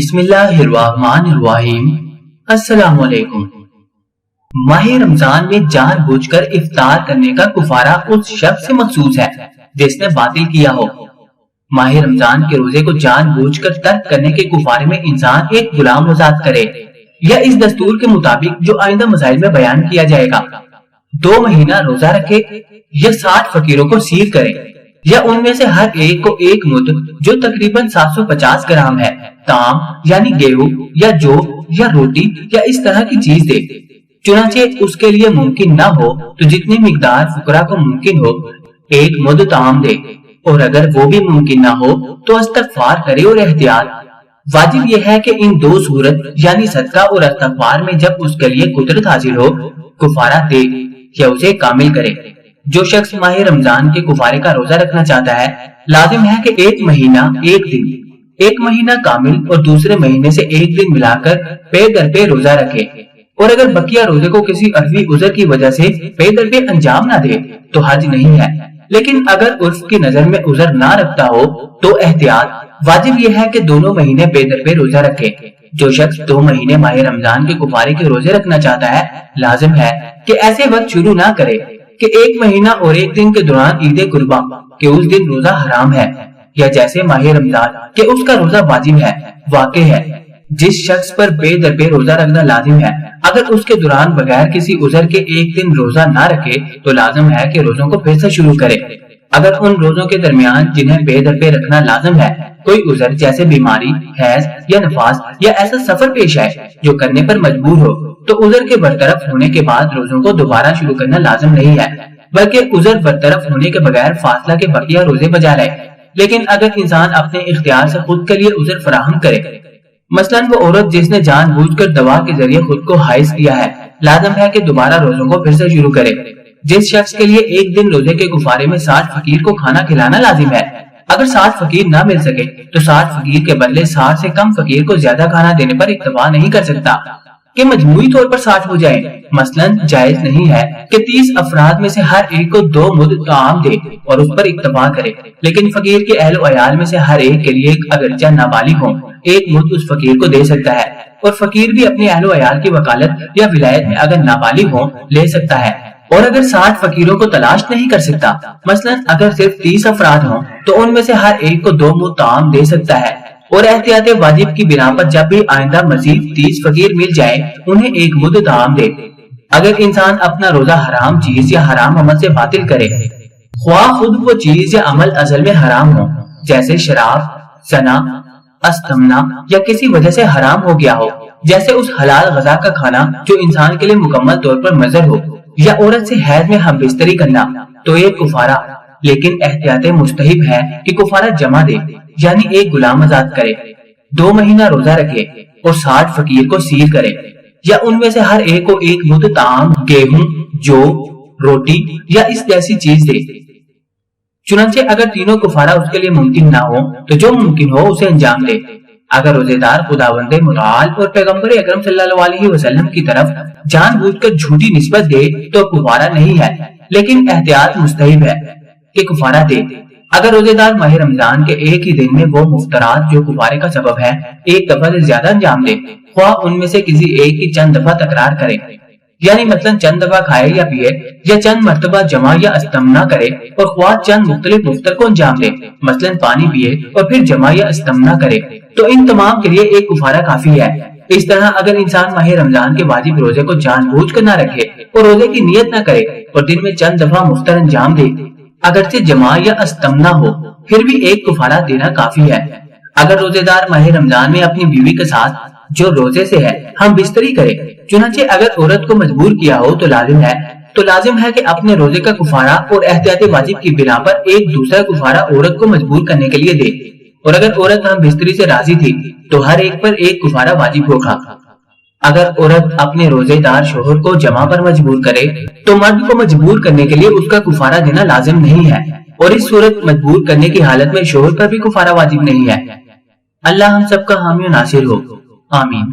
بسم اللہ الرحمن الرحیم۔ السلام علیکم۔ ماہ رمضان میں جان بوجھ کر افطار کرنے کا کفارہ اس شخص سے مخصوص ہے جس نے باطل کیا ہو۔ ماہ رمضان کے روزے کو جان بوجھ کر ترک کرنے کے کفارے میں انسان ایک غلام آزاد کرے یا اس دستور کے مطابق جو آئندہ مسائل میں بیان کیا جائے گا 2 مہینہ روزہ رکھے یا 60 فقیروں کو سیر کرے یا ان میں سے ہر ایک کو ایک مد جو تقریباً 750 گرام ہے تام یعنی گیہوں یا جو یا روٹی یا اس طرح کی چیز دے۔ چنانچہ اس کے لیے ممکن نہ ہو تو جتنی مقدار فقراء کو ممکن ہو ایک مد تام دے، اور اگر وہ بھی ممکن نہ ہو تو استغفار کرے اور احتیاط۔ واجب یہ ہے کہ ان 2 صورت یعنی صدقہ اور استغفار میں جب اس کے لیے قدرت حاصل ہو کفارہ دے یا اسے کامل کرے۔ جو شخص ماہ رمضان کے کفارے کا روزہ رکھنا چاہتا ہے لازم ہے کہ 1 مہینہ 1 دن 1 مہینہ کامل اور دوسرے مہینے سے 1 دن ملا کر پے در پے روزہ رکھے، اور اگر بقیہ روزے کو کسی عرضی عذر کی وجہ سے پے در پے انجام نہ دے تو حج نہیں ہے، لیکن اگر عرف کی نظر میں عذر نہ رکھتا ہو تو احتیاط۔ واجب یہ ہے کہ دونوں مہینے پے در پے روزہ رکھے۔ جو شخص 2 مہینے ماہ رمضان کے کفارے کے روزے رکھنا چاہتا ہے لازم ہے کہ ایسے وقت شروع نہ کرے کہ 1 مہینہ اور 1 دن کے دوران عید قربا کہ اس دن روزہ حرام ہے، یا جیسے ماہ رمضان کہ اس کا روزہ واجب ہے واقع ہے۔ جس شخص پر پے در پے روزہ رکھنا لازم ہے اگر اس کے دوران بغیر کسی عذر کے 1 دن روزہ نہ رکھے تو لازم ہے کہ روزوں کو پھر سے شروع کرے۔ اگر ان روزوں کے درمیان جنہیں پے در پے رکھنا لازم ہے کوئی عذر جیسے بیماری، حیض یا نفاس یا ایسا سفر پیش ہے جو کرنے پر مجبور ہو تو عذر کے برطرف ہونے کے بعد روزوں کو دوبارہ شروع کرنا لازم نہیں ہے، بلکہ عذر برطرف ہونے کے بغیر فاصلہ کے بقیہ روزے بجا لے۔ لیکن اگر انسان اپنے اختیار سے خود کے لیے عذر فراہم کرے، مثلاً وہ عورت جس نے جان بوجھ کر دوا کے ذریعے خود کو حائض کیا ہے لازم ہے کہ دوبارہ روزوں کو پھر سے شروع کرے۔ جس شخص کے لیے 1 دن روزے کے کفارے میں 60 فقیر کو کھانا کھلانا لازم ہے، اگر 60 فقیر نہ مل سکے تو 60 فقیر کے بدلے 60 سے کم فقیر کو زیادہ کھانا دینے پر اکتفا نہیں کر سکتا کہ مجموعی طور پر 60 ہو جائے۔ مثلاً جائز نہیں ہے کہ 30 افراد میں سے ہر ایک کو 2 مد طعام دے اور اس پر اکتفا کرے، لیکن فقیر کے اہل و عیال میں سے ہر ایک کے لیے اگرچہ نابالغ ہوں 1 مد اس فقیر کو دے سکتا ہے، اور فقیر بھی اپنے اہل و عیال کی وکالت یا ولایت میں اگر نابالغ ہوں لے سکتا ہے۔ اور اگر 60 فقیروں کو تلاش نہیں کر سکتا، مثلاً اگر صرف 30 افراد ہوں تو ان میں سے ہر ایک کو 2 مد طعام دے سکتا ہے، اور احتیاط واجب کی بنا پر جب بھی آئندہ مزید 30 فقیر مل جائے انہیں 1 مد طعام دے۔ اگر انسان اپنا روزہ حرام چیز یا حرام عمل سے باطل کرے، خواہ خود وہ چیز یا عمل اصل میں حرام ہو جیسے شراب، زنا، استمنا، یا کسی وجہ سے حرام ہو گیا ہو جیسے اس حلال غذا کا کھانا جو انسان کے لیے مکمل طور پر مضر ہو، یا عورت سے حیض میں ہم بستری کرنا، تو یہ کفارہ، لیکن احتیاط مستحب ہے کہ کفارہ جمع دے یعنی ایک غلام آزاد کرے، 2 مہینہ روزہ رکھے اور 60 فقیر کو سیر کرے، یا ان میں سے ہر ایک کو 1 مد طعام گیہوں، جو، روٹی یا اس جیسی چیز دے۔ چنانچہ اگر تینوں کفارہ اس کے لیے ممکن نہ ہو تو جو ممکن ہو اسے انجام دے۔ اگر روزے دار خداوند متعال اور پیغمبر اکرم صلی اللہ علیہ وسلم کی طرف جان بوجھ کر جھوٹی نسبت دے تو کفارہ نہیں ہے، لیکن احتیاط مستحب ہے کہ کفارہ دے۔ اگر روزے دار ماہ رمضان کے ایک ہی دن میں وہ مفترات جو کفارے کا سبب ہے 1 دفعہ سے زیادہ انجام دے، خواہ ان میں سے کسی ایک کی چند دفعہ تکرار کرے، یعنی مثلا چند دفعہ کھائے یا پیے، یا چند مرتبہ جمع یا استمنا کرے، اور خواہ چند مختلف مفطر کو انجام دے، مثلا پانی پیے اور پھر جمع یا استمنا کرے، تو ان تمام کے لیے ایک کفارہ کافی ہے۔ اس طرح اگر انسان ماہ رمضان کے واجب روزے کو جان بوجھ کر نہ رکھے اور روزے کی نیت نہ کرے اور دن میں چند دفعہ مفطر انجام دے، اگرچہ جمع یا استمنا ہو پھر بھی ایک کفارہ دینا کافی ہے۔ اگر روزے دار ماہ رمضان میں اپنی بیوی کے ساتھ جو روزے سے ہے ہم بستری کرے، چنانچہ اگر عورت کو مجبور کیا ہو تو لازم ہے کہ اپنے روزے کا کفارہ اور احتیاط واجب کی بنا پر ایک دوسرا کفارہ عورت کو مجبور کرنے کے لیے دے، اور اگر عورت ہم بستری سے راضی تھی تو ہر ایک پر ایک کفارہ واجب ہوگا۔ اگر عورت اپنے روزے دار شوہر کو جمع پر مجبور کرے تو مرد کو مجبور کرنے کے لیے اس کا کفارہ دینا لازم نہیں ہے، اور اس صورت مجبور کرنے کی حالت میں شوہر پر بھی کفارہ واجب نہیں ہے۔ اللہ ہم سب کا حامی و ناصر ہو، آمین۔